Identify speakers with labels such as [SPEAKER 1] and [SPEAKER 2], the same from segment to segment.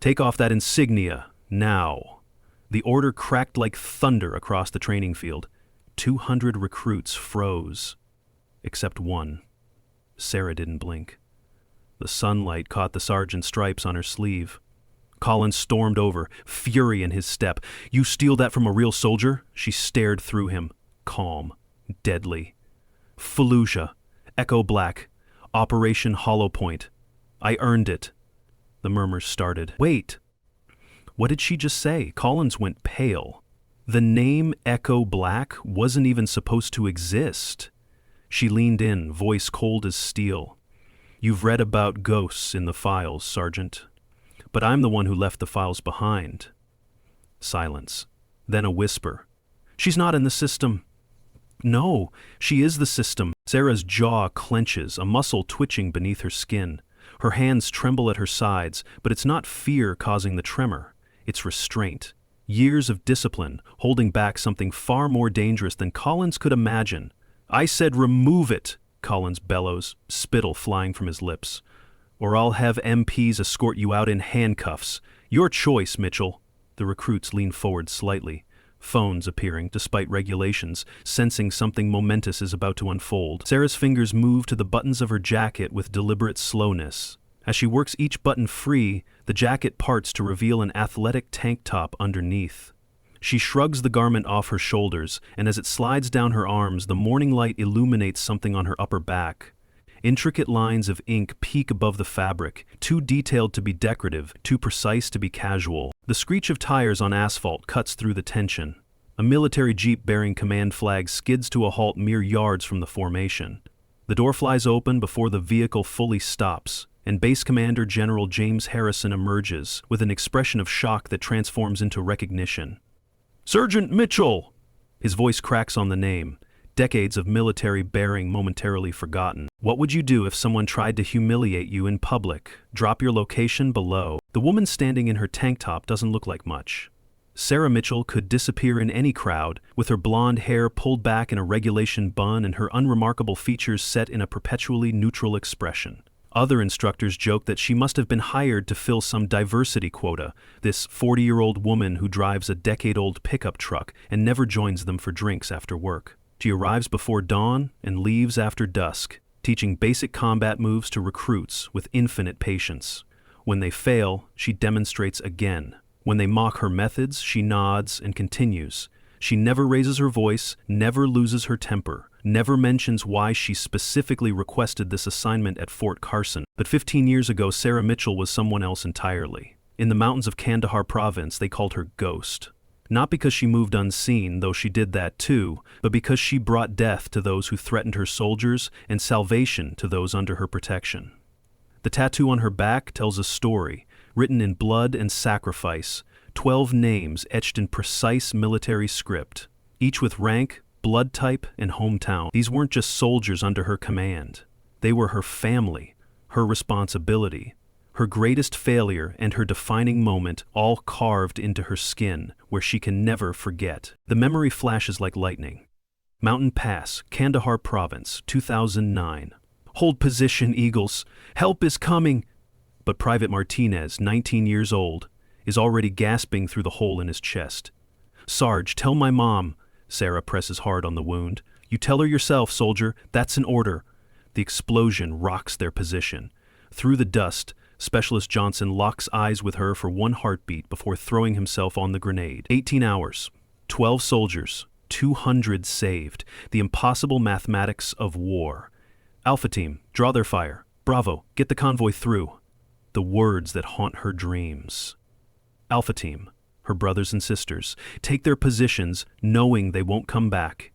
[SPEAKER 1] Take off that insignia, now. The order cracked like thunder across the training field. 200 recruits froze. Except one. Sarah didn't blink. The sunlight caught the sergeant's stripes on her sleeve. Collins stormed over, fury in his step. "You steal that from a real soldier?" She stared through him, calm, deadly. "Fallujah, Echo Black, Operation Hollow Point. I earned it." The murmurs started. Wait! What did she just say? Collins went pale. The name Echo Black wasn't even supposed to exist. She leaned in, voice cold as steel. "You've read about ghosts in the files, Sergeant. But I'm the one who left the files behind." Silence. Then a whisper. "She's not in the system." "No, she is the system." Sarah's jaw clenches, a muscle twitching beneath her skin. Her hands tremble at her sides, but it's not fear causing the tremor. It's restraint. Years of discipline, holding back something far more dangerous than Collins could imagine. "I said remove it," Collins bellows, spittle flying from his lips. "Or I'll have MPs escort you out in handcuffs. Your choice, Mitchell." The recruits lean forward slightly, phones appearing despite regulations, sensing something momentous is about to unfold. Sarah's fingers move to the buttons of her jacket with deliberate slowness. As she works each button free, the jacket parts to reveal an athletic tank top underneath. She shrugs the garment off her shoulders, and as it slides down her arms, the morning light illuminates something on her upper back. Intricate lines of ink peek above the fabric, too detailed to be decorative, too precise to be casual. The screech of tires on asphalt cuts through the tension. A military jeep bearing command flags skids to a halt mere yards from the formation. The door flies open before the vehicle fully stops, and Base Commander General James Harrison emerges with an expression of shock that transforms into recognition. "Sergeant Mitchell!" His voice cracks on the name. Decades of military bearing momentarily forgotten. What would you do if someone tried to humiliate you in public? Drop your location below. The woman standing in her tank top doesn't look like much. Sarah Mitchell could disappear in any crowd, with her blonde hair pulled back in a regulation bun and her unremarkable features set in a perpetually neutral expression. Other instructors joke that she must have been hired to fill some diversity quota, this 40-year-old woman who drives a decade-old pickup truck and never joins them for drinks after work. She arrives before dawn and leaves after dusk, teaching basic combat moves to recruits with infinite patience. When they fail, she demonstrates again. When they mock her methods, she nods and continues. She never raises her voice, never loses her temper, never mentions why she specifically requested this assignment at Fort Carson. But 15 years ago, Sarah Mitchell was someone else entirely. In the mountains of Kandahar province, they called her Ghost. Not because she moved unseen, though she did that too, but because she brought death to those who threatened her soldiers and salvation to those under her protection. The tattoo on her back tells a story, written in blood and sacrifice, 12 names etched in precise military script, each with rank, blood type, and hometown. These weren't just soldiers under her command. They were her family, her responsibility, her greatest failure and her defining moment, all carved into her skin, where she can never forget. The memory flashes like lightning. Mountain Pass, Kandahar Province, 2009. "Hold position, Eagles. Help is coming." But Private Martinez, 19 years old, is already gasping through the hole in his chest. "Sarge, tell my mom." Sarah presses hard on the wound. "You tell her yourself, soldier. That's an order." The explosion rocks their position. Through the dust, Specialist Johnson locks eyes with her for one heartbeat before throwing himself on the grenade. 18 hours, 12 soldiers, 200 saved. The impossible mathematics of war. "Alpha Team, draw their fire. Bravo, get the convoy through." The words that haunt her dreams. Alpha Team, her brothers and sisters, take their positions knowing they won't come back.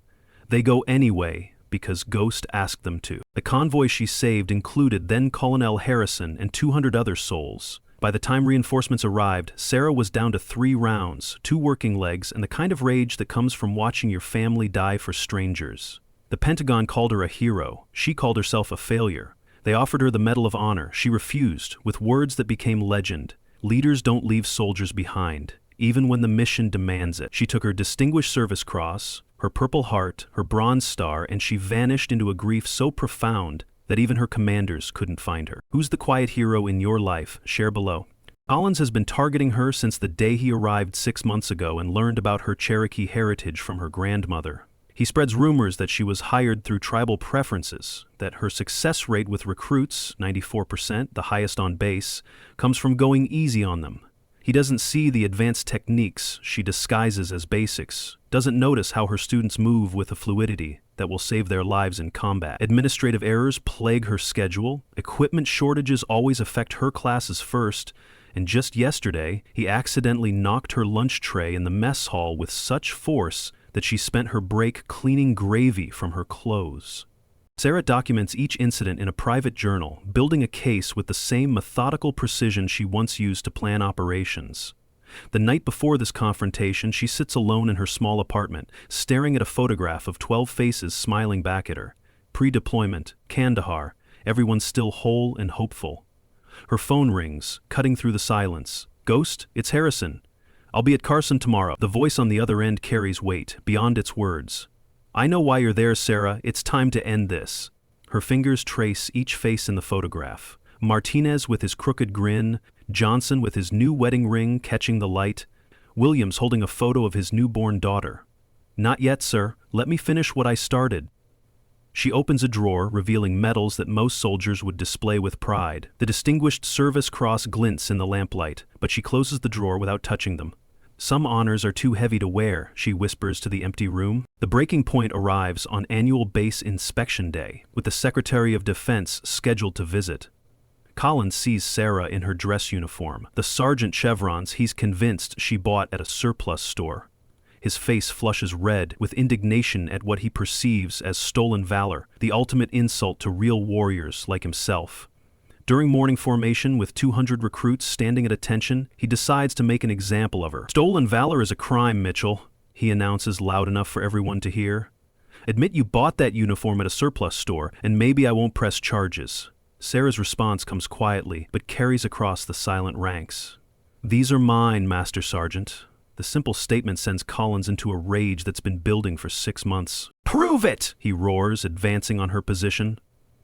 [SPEAKER 1] They go anyway because Ghost asked them to. The convoy she saved included then Colonel Harrison and 200 other souls. By the time reinforcements arrived, Sarah was down to 3 rounds, 2 working legs, and the kind of rage that comes from watching your family die for strangers. The Pentagon called her a hero. She called herself a failure. They offered her the Medal of Honor. She refused, with words that became legend. Leaders don't leave soldiers behind, even when the mission demands it. She took her Distinguished Service Cross, her Purple Heart, her Bronze Star, and she vanished into a grief so profound that even her commanders couldn't find her. Who's the quiet hero in your life? Share below. Collins has been targeting her since the day he arrived 6 months ago and learned about her Cherokee heritage from her grandmother. He spreads rumors that she was hired through tribal preferences, that her success rate with recruits, 94%, the highest on base, comes from going easy on them. He doesn't see the advanced techniques she disguises as basics, doesn't notice how her students move with a fluidity that will save their lives in combat. Administrative errors plague her schedule, equipment shortages always affect her classes first, and just yesterday, he accidentally knocked her lunch tray in the mess hall with such force that she spent her break cleaning gravy from her clothes. Sarah documents each incident in a private journal, building a case with the same methodical precision she once used to plan operations. The night before this confrontation, she sits alone in her small apartment, staring at a photograph of 12 faces smiling back at her. Pre-deployment, Kandahar, everyone still whole and hopeful. Her phone rings, cutting through the silence. "Ghost, it's Harrison. I'll be at Carson tomorrow." The voice on the other end carries weight, beyond its words. "I know why you're there, Sarah. It's time to end this." Her fingers trace each face in the photograph. Martinez with his crooked grin, Johnson with his new wedding ring catching the light, Williams holding a photo of his newborn daughter. "Not yet, sir. Let me finish what I started." She opens a drawer, revealing medals that most soldiers would display with pride. The Distinguished Service Cross glints in the lamplight, but she closes the drawer without touching them. "Some honors are too heavy to wear," she whispers to the empty room. The breaking point arrives on annual base inspection day, with the Secretary of Defense scheduled to visit. Collins sees Sarah in her dress uniform, the sergeant chevrons he's convinced she bought at a surplus store. His face flushes red with indignation at what he perceives as stolen valor, the ultimate insult to real warriors like himself. During morning formation, with 200 recruits standing at attention, he decides to make an example of her. "Stolen valor is a crime, Mitchell," he announces loud enough for everyone to hear. "Admit you bought that uniform at a surplus store, and maybe I won't press charges." Sarah's response comes quietly, but carries across the silent ranks. "These are mine, Master Sergeant." The simple statement sends Collins into a rage that's been building for 6 months. "Prove it!" he roars, advancing on her position.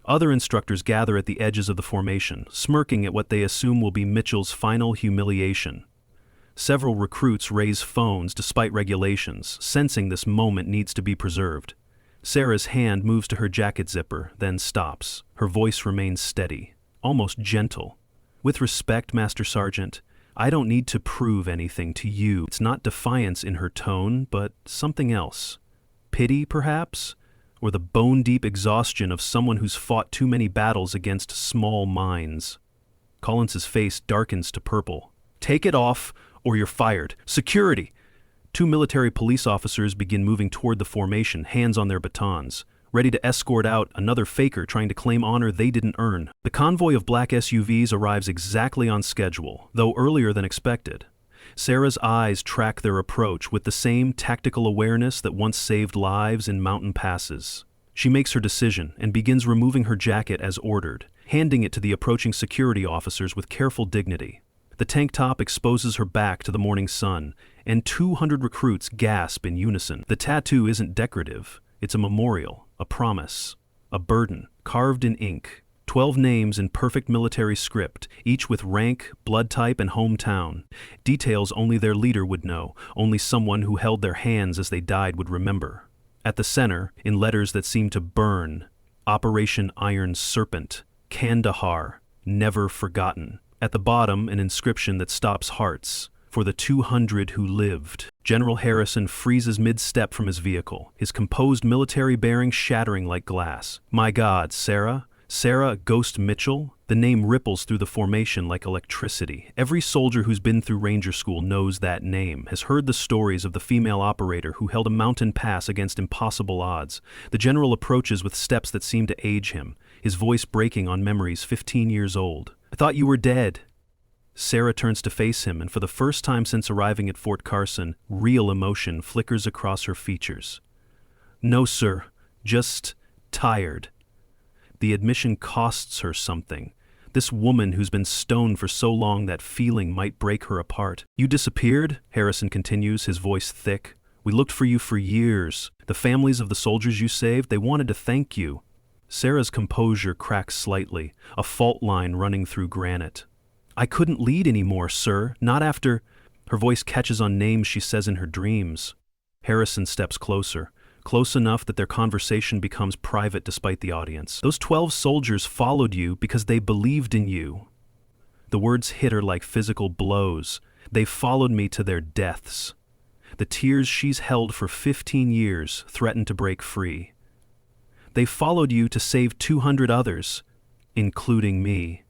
[SPEAKER 1] Other instructors gather at the edges of the formation, smirking at what they assume will be Mitchell's final humiliation. Several recruits raise phones despite regulations, sensing this moment needs to be preserved. Sarah's hand moves to her jacket zipper, then stops. Her voice remains steady, almost gentle. "With respect, Master Sergeant, I don't need to prove anything to you." It's not defiance in her tone, but something else. Pity, perhaps? Or the bone-deep exhaustion of someone who's fought too many battles against small minds. Collins's face darkens to purple. "Take it off, or you're fired. Security!" 2 military police officers begin moving toward the formation, hands on their batons, ready to escort out another faker trying to claim honor they didn't earn. The convoy of black SUVs arrives exactly on schedule, though earlier than expected. Sarah's eyes track their approach with the same tactical awareness that once saved lives in mountain passes. She makes her decision and begins removing her jacket as ordered, handing it to the approaching security officers with careful dignity. The tank top exposes her back to the morning sun, and 200 recruits gasp in unison. The tattoo isn't decorative. It's a memorial, a promise, a burden, carved in ink. 12 names in perfect military script, each with rank, blood type, and hometown. Details only their leader would know, only someone who held their hands as they died would remember. At the center, in letters that seem to burn, Operation Iron Serpent, Kandahar, never forgotten. At the bottom, an inscription that stops hearts, for the 200 who lived. General Harrison freezes mid-step from his vehicle, his composed military bearing shattering like glass. "My God, Sarah? Sarah Ghost Mitchell?" The name ripples through the formation like electricity. Every soldier who's been through Ranger School knows that name, has heard the stories of the female operator who held a mountain pass against impossible odds. The general approaches with steps that seem to age him, his voice breaking on memories 15 years old. "I thought you were dead." Sarah turns to face him, and for the first time since arriving at Fort Carson, real emotion flickers across her features. "No, sir. Just tired." The admission costs her something. This woman who's been stoned for so long that feeling might break her apart. "You disappeared?" Harrison continues, his voice thick. "We looked for you for years. The families of the soldiers you saved, they wanted to thank you." Sarah's composure cracks slightly, a fault line running through granite. I couldn't lead anymore, sir, not after. Her voice catches on names she says in her dreams. Harrison steps closer, close enough that their conversation becomes private despite the audience. Those 12 soldiers followed you because they believed in you. The words hit her like physical blows. They followed me to their deaths. The tears she's held for 15 years threaten to break free. They followed you to save 200 others, including me.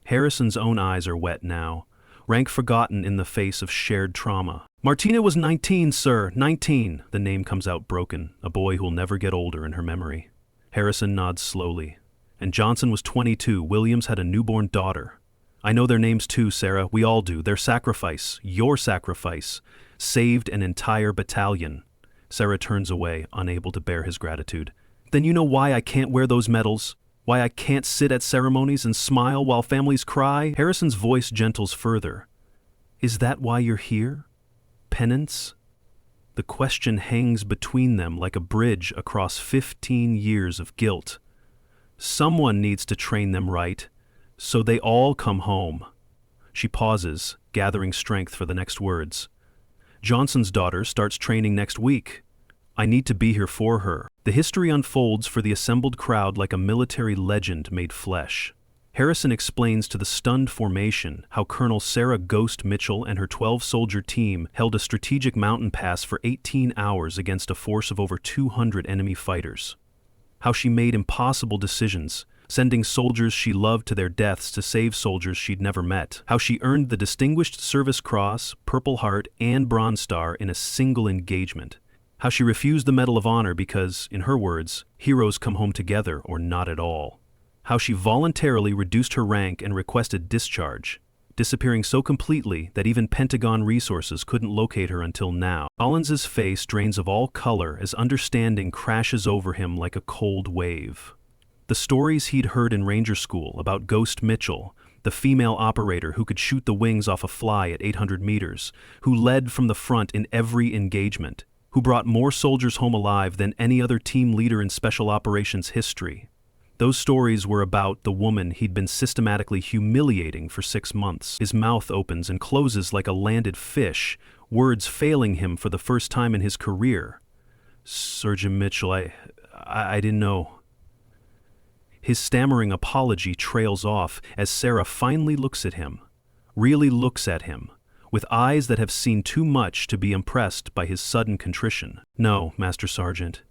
[SPEAKER 1] Harrison's own eyes are wet now, rank forgotten in the face of shared trauma. Martina was 19, sir, 19. The name comes out broken, a boy who'll never get older in her memory. Harrison nods slowly. And Johnson was 22. Williams had a newborn daughter. I know their names too, Sarah. We all do. Their sacrifice, your sacrifice, saved an entire battalion. Sarah turns away, unable to bear his gratitude. Then you know why I can't wear those medals? Why I can't sit at ceremonies and smile while families cry? Harrison's voice gentles further. Is that why you're here? Penance? The question hangs between them like a bridge across 15 years of guilt. Someone needs to train them right, so they all come home. She pauses, gathering strength for the next words. Johnson's daughter starts training next week. I need to be here for her. The history unfolds for the assembled crowd like a military legend made flesh. Harrison explains to the stunned formation how Colonel Sarah Ghost Mitchell and her 12-soldier team held a strategic mountain pass for 18 hours against a force of over 200 enemy fighters. How she made impossible decisions, sending soldiers she loved to their deaths to save soldiers she'd never met. How she earned the Distinguished Service Cross, Purple Heart, and Bronze Star in a single engagement. How she refused the Medal of Honor because, in her words, heroes come home together or not at all. How she voluntarily reduced her rank and requested discharge, disappearing so completely that even Pentagon resources couldn't locate her until now. Collins's face drains of all color as understanding crashes over him like a cold wave. The stories he'd heard in Ranger School about Ghost Mitchell, the female operator who could shoot the wings off a fly at 800 meters, who led from the front in every engagement, who brought more soldiers home alive than any other team leader in special operations history. Those stories were about the woman he'd been systematically humiliating for 6 months. His mouth opens and closes like a landed fish, words failing him for the first time in his career. Sergeant Mitchell, I didn't know. His stammering apology trails off as Sarah finally looks at him, really looks at him, with eyes that have seen too much to be impressed by his sudden contrition. No, Master Sergeant,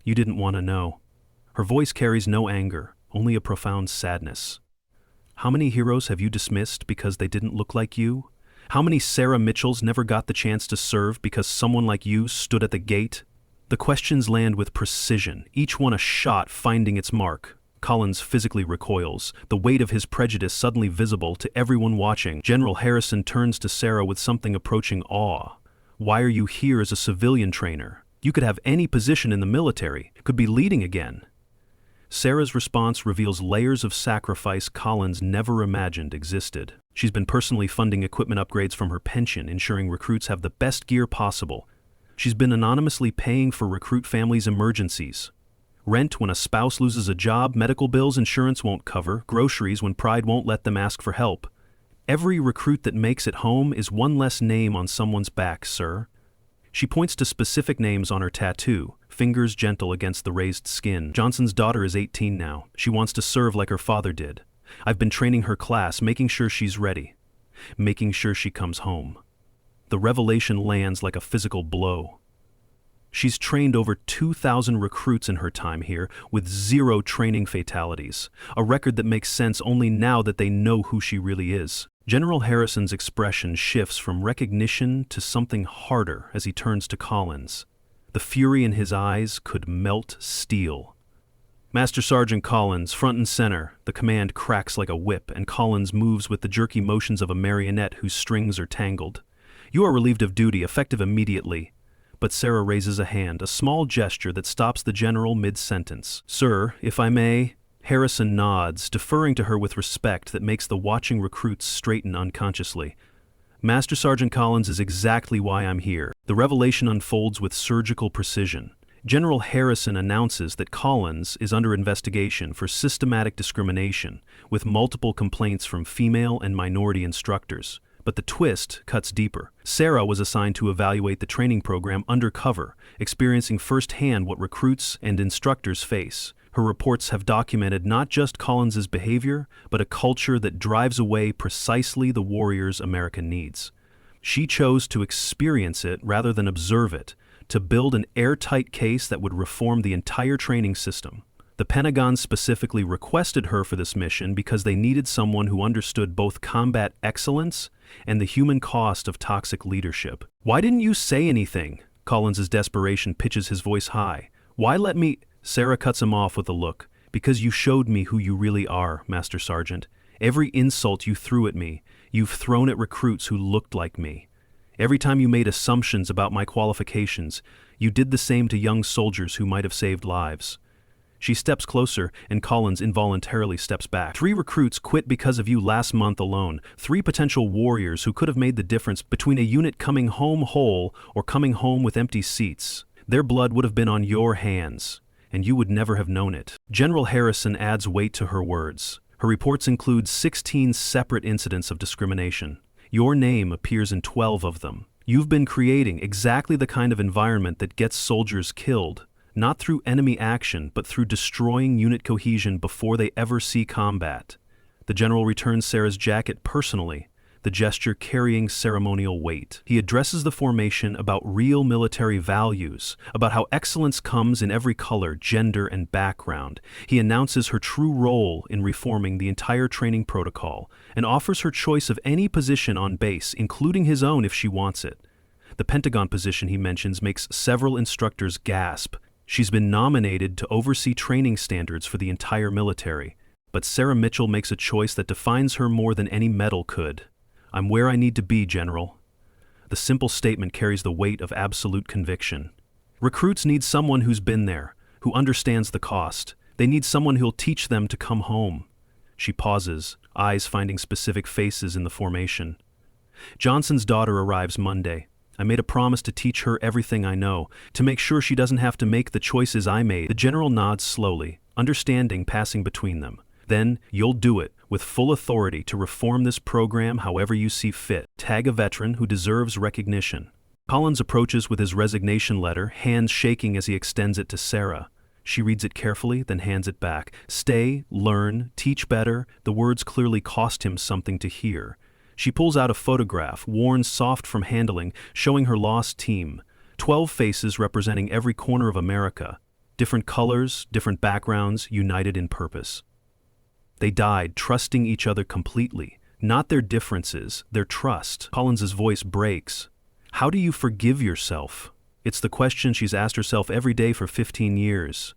[SPEAKER 1] you didn't want to know. Her voice carries no anger, only a profound sadness. How many heroes have you dismissed because they didn't look like you? How many Sarah Mitchells never got the chance to serve because someone like you stood at the gate? The questions land with precision, each one a shot finding its mark. Collins physically recoils, the weight of his prejudice suddenly visible to everyone watching. General Harrison turns to Sarah with something approaching awe. Why are you here as a civilian trainer? You could have any position in the military, could be leading again. Sarah's response reveals layers of sacrifice Collins never imagined existed. She's been personally funding equipment upgrades from her pension, ensuring recruits have the best gear possible. She's been anonymously paying for recruit families' emergencies. Rent when a spouse loses a job, medical bills insurance won't cover, groceries when pride won't let them ask for help. Every recruit that makes it home is one less name on someone's back, sir. She points to specific names on her tattoo, fingers gentle against the raised skin. Johnson's daughter is 18 now. She wants to serve like her father did. I've been training her class, making sure she's ready, making sure she comes home. The revelation lands like a physical blow. She's trained over 2,000 recruits in her time here, with 0 training fatalities, a record that makes sense only now that they know who she really is. General Harrison's expression shifts from recognition to something harder as he turns to Collins. The fury in his eyes could melt steel. Master Sergeant Collins, front and center. The command cracks like a whip, and Collins moves with the jerky motions of a marionette whose strings are tangled. You are relieved of duty, effective immediately. But Sarah raises a hand, a small gesture that stops the general mid-sentence. Sir, if I may. Harrison nods, deferring to her with respect that makes the watching recruits straighten unconsciously. Master Sergeant Collins is exactly why I'm here. The revelation unfolds with surgical precision. General Harrison announces that Collins is under investigation for systematic discrimination, with multiple complaints from female and minority instructors. But the twist cuts deeper. Sarah was assigned to evaluate the training program undercover, experiencing firsthand what recruits and instructors face. Her reports have documented not just Collins's behavior, but a culture that drives away precisely the warriors America needs. She chose to experience it rather than observe it, to build an airtight case that would reform the entire training system. The Pentagon specifically requested her for this mission because they needed someone who understood both combat excellence and the human cost of toxic leadership. "Why didn't you say anything?" Collins's desperation pitches his voice high. "Why let me—" Sarah cuts him off with a look. "Because you showed me who you really are, Master Sergeant. Every insult you threw at me, you've thrown at recruits who looked like me. Every time you made assumptions about my qualifications, you did the same to young soldiers who might have saved lives." She steps closer, and Collins involuntarily steps back. "3 recruits quit because of you last month alone. 3 potential warriors who could have made the difference between a unit coming home whole or coming home with empty seats. Their blood would have been on your hands, and you would never have known it." General Harrison adds weight to her words. Her reports include 16 separate incidents of discrimination. Your name appears in 12 of them. You've been creating exactly the kind of environment that gets soldiers killed. Not through enemy action, but through destroying unit cohesion before they ever see combat. The general returns Sarah's jacket personally, the gesture carrying ceremonial weight. He addresses the formation about real military values, about how excellence comes in every color, gender, and background. He announces her true role in reforming the entire training protocol, and offers her choice of any position on base, including his own if she wants it. The Pentagon position he mentions makes several instructors gasp. She's been nominated to oversee training standards for the entire military, but Sarah Mitchell makes a choice that defines her more than any medal could. "I'm where I need to be, General." The simple statement carries the weight of absolute conviction. Recruits need someone who's been there, who understands the cost. They need someone who'll teach them to come home. She pauses, eyes finding specific faces in the formation. "Johnson's daughter arrives Monday. I made a promise to teach her everything I know, to make sure she doesn't have to make the choices I made." The general nods slowly, understanding passing between them. "Then, you'll do it, with full authority to reform this program however you see fit. Tag a veteran who deserves recognition." Collins approaches with his resignation letter, hands shaking as he extends it to Sarah. She reads it carefully, then hands it back. Stay, learn, teach better. The words clearly cost him something to hear. She pulls out a photograph, worn soft from handling, showing her lost team. 12 faces representing every corner of America. Different colors, different backgrounds, united in purpose. They died, trusting each other completely. Not their differences, their trust. Collins's voice breaks. "How do you forgive yourself?" It's the question she's asked herself every day for 15 years.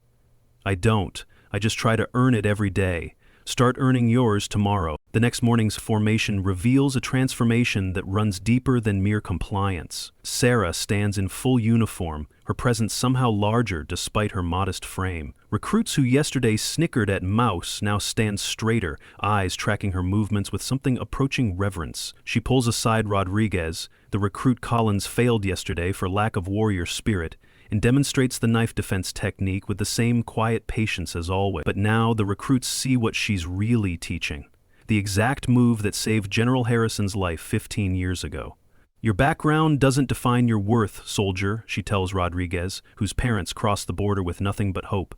[SPEAKER 1] "I don't. I just try to earn it every day. Start earning yours tomorrow." The next morning's formation reveals a transformation that runs deeper than mere compliance. Sarah stands in full uniform, her presence somehow larger despite her modest frame. Recruits who yesterday snickered at Mouse now stand straighter, eyes tracking her movements with something approaching reverence. She pulls aside Rodriguez, the recruit Collins failed yesterday for lack of warrior spirit, and demonstrates the knife defense technique with the same quiet patience as always. But now the recruits see what she's really teaching. The exact move that saved General Harrison's life 15 years ago. "Your background doesn't define your worth, soldier," she tells Rodriguez, whose parents crossed the border with nothing but hope.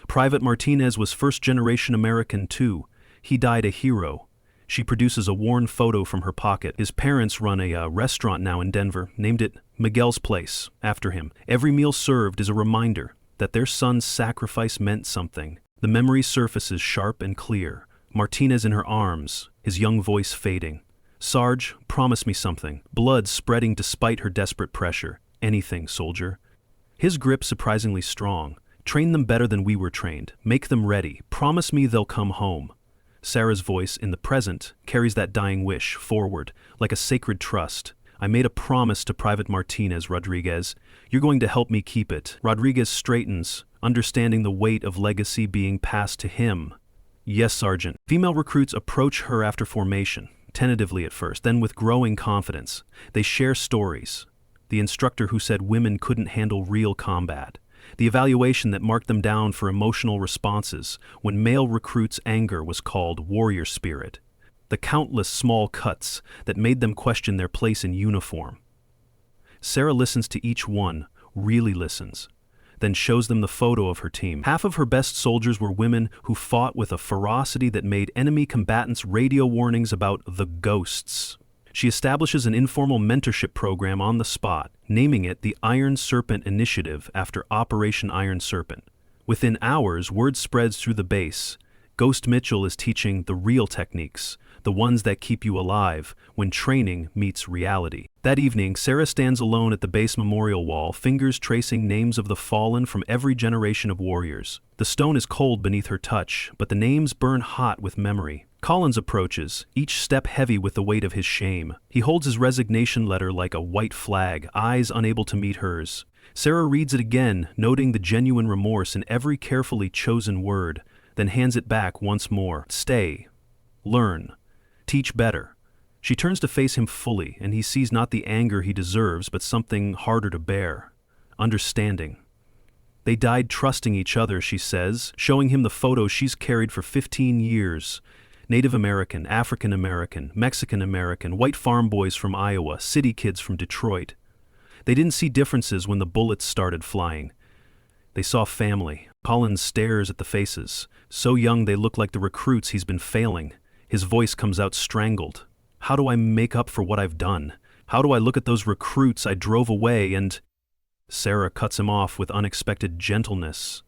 [SPEAKER 1] "Private Martinez was first-generation American too. He died a hero." She produces a worn photo from her pocket. His parents run a restaurant now in Denver, named it Miguel's Place, after him. Every meal served is a reminder that their son's sacrifice meant something. The memory surfaces sharp and clear. Martinez in her arms, his young voice fading. "Sarge, promise me something." Blood spreading despite her desperate pressure. "Anything, soldier." His grip surprisingly strong. "Train them better than we were trained. Make them ready. Promise me they'll come home." Sarah's voice, in the present, carries that dying wish forward, like a sacred trust. "I made a promise to Private Martinez, Rodriguez. You're going to help me keep it." Rodriguez straightens, understanding the weight of legacy being passed to him. "Yes, Sergeant." Female recruits approach her after formation, tentatively at first, then with growing confidence. They share stories. The instructor who said women couldn't handle real combat. the evaluation that marked them down for emotional responses when male recruits' anger was called warrior spirit, the countless small cuts that made them question their place in uniform. Sarah listens to each one, really listens, then shows them the photo of her team. Half of her best soldiers were women who fought with a ferocity that made enemy combatants radio warnings about the ghosts. She establishes an informal mentorship program on the spot, naming it the Iron Serpent Initiative after Operation Iron Serpent. Within hours, word spreads through the base. Ghost Mitchell is teaching the real techniques, the ones that keep you alive when training meets reality. That evening, Sarah stands alone at the base memorial wall, fingers tracing names of the fallen from every generation of warriors. The stone is cold beneath her touch, but the names burn hot with memory. Collins approaches, each step heavy with the weight of his shame. He holds his resignation letter like a white flag, eyes unable to meet hers. Sarah reads it again, noting the genuine remorse in every carefully chosen word, then hands it back once more. Stay. Learn. Teach better. She turns to face him fully, and he sees not the anger he deserves, but something harder to bear. Understanding. They died trusting each other, she says, showing him the photos she's carried for 15 years. Native American, African American, Mexican American, white farm boys from Iowa, city kids from Detroit. They didn't see differences when the bullets started flying. They saw family. Collins stares at the faces. So young they look like the recruits he's been failing. His voice comes out strangled. How do I make up for what I've done? How do I look at those recruits I drove away and... Sarah cuts him off with unexpected gentleness.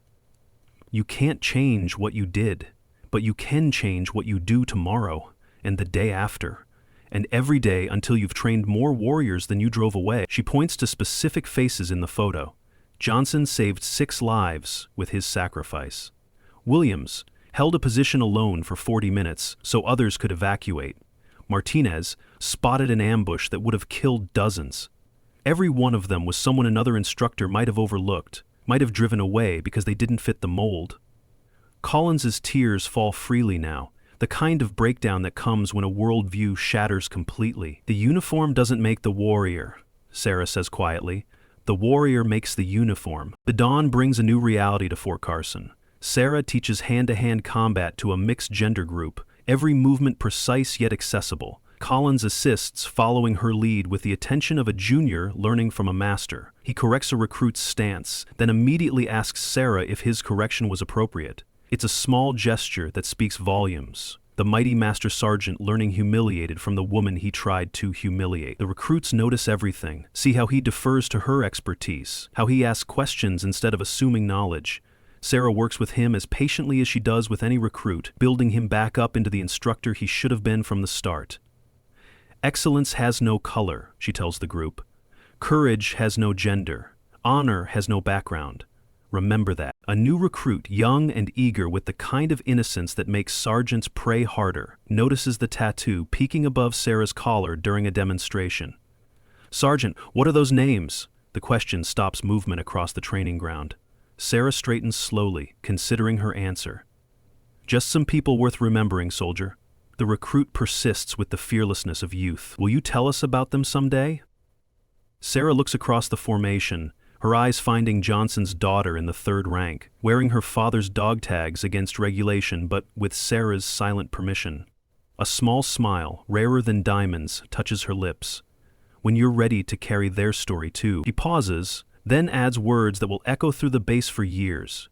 [SPEAKER 1] You can't change what you did, but you can change what you do tomorrow, and the day after, and every day until you've trained more warriors than you drove away. She points to specific faces in the photo. Johnson saved 6 lives with his sacrifice. Williams held a position alone for 40 minutes so others could evacuate. Martinez spotted an ambush that would have killed dozens. Every one of them was someone another instructor might have overlooked, might have driven away because they didn't fit the mold. Collins's tears fall freely now, the kind of breakdown that comes when a worldview shatters completely. The uniform doesn't make the warrior, Sarah says quietly. The warrior makes the uniform. The dawn brings a new reality to Fort Carson. Sarah teaches hand-to-hand combat to a mixed gender group, every movement precise yet accessible. Collins assists, following her lead with the attention of a junior learning from a master. He corrects a recruit's stance, then immediately asks Sarah if his correction was appropriate. It's a small gesture that speaks volumes. The mighty Master Sergeant learning humiliated from the woman he tried to humiliate. The recruits notice everything, see how he defers to her expertise, how he asks questions instead of assuming knowledge. Sarah works with him as patiently as she does with any recruit, building him back up into the instructor he should have been from the start. Excellence has no color, she tells the group. Courage has no gender. Honor has no background. Remember that. A new recruit, young and eager with the kind of innocence that makes sergeants pray harder, notices the tattoo peeking above Sarah's collar during a demonstration. Sergeant, what are those names? The question stops movement across the training ground. Sarah straightens slowly, considering her answer. Just some people worth remembering, soldier. The recruit persists with the fearlessness of youth. Will you tell us about them someday? Sarah looks across the formation, her eyes finding Johnson's daughter in the 3rd rank, wearing her father's dog tags against regulation but with Sarah's silent permission. A small smile, rarer than diamonds, touches her lips. When you're ready to carry their story too. She pauses, then adds words that will echo through the base for years.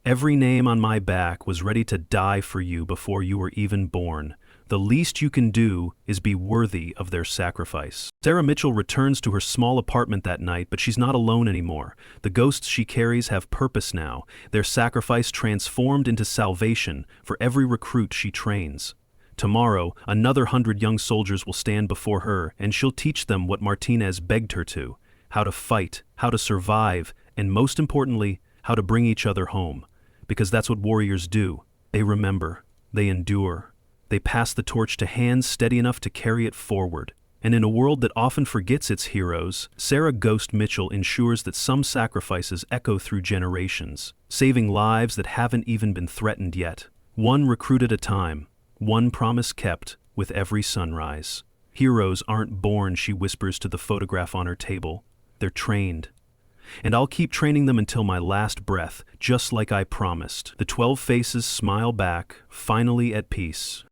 [SPEAKER 1] Every name on my back was ready to die for you before you were even born. The least you can do is be worthy of their sacrifice. Sarah Mitchell returns to her small apartment that night, but she's not alone anymore. The ghosts she carries have purpose now, their sacrifice transformed into salvation for every recruit she trains. Tomorrow, another 100 young soldiers will stand before her, and she'll teach them what Martinez begged her to: how to fight, how to survive, and most importantly, how to bring each other home. Because that's what warriors do. They remember, they endure. They pass the torch to hands steady enough to carry it forward. And in a world that often forgets its heroes, Sarah Ghost Mitchell ensures that some sacrifices echo through generations, saving lives that haven't even been threatened yet. One recruit at a time, one promise kept with every sunrise. Heroes aren't born, she whispers to the photograph on her table. They're trained. And I'll keep training them until my last breath, just like I promised. The 12 faces smile back, finally at peace.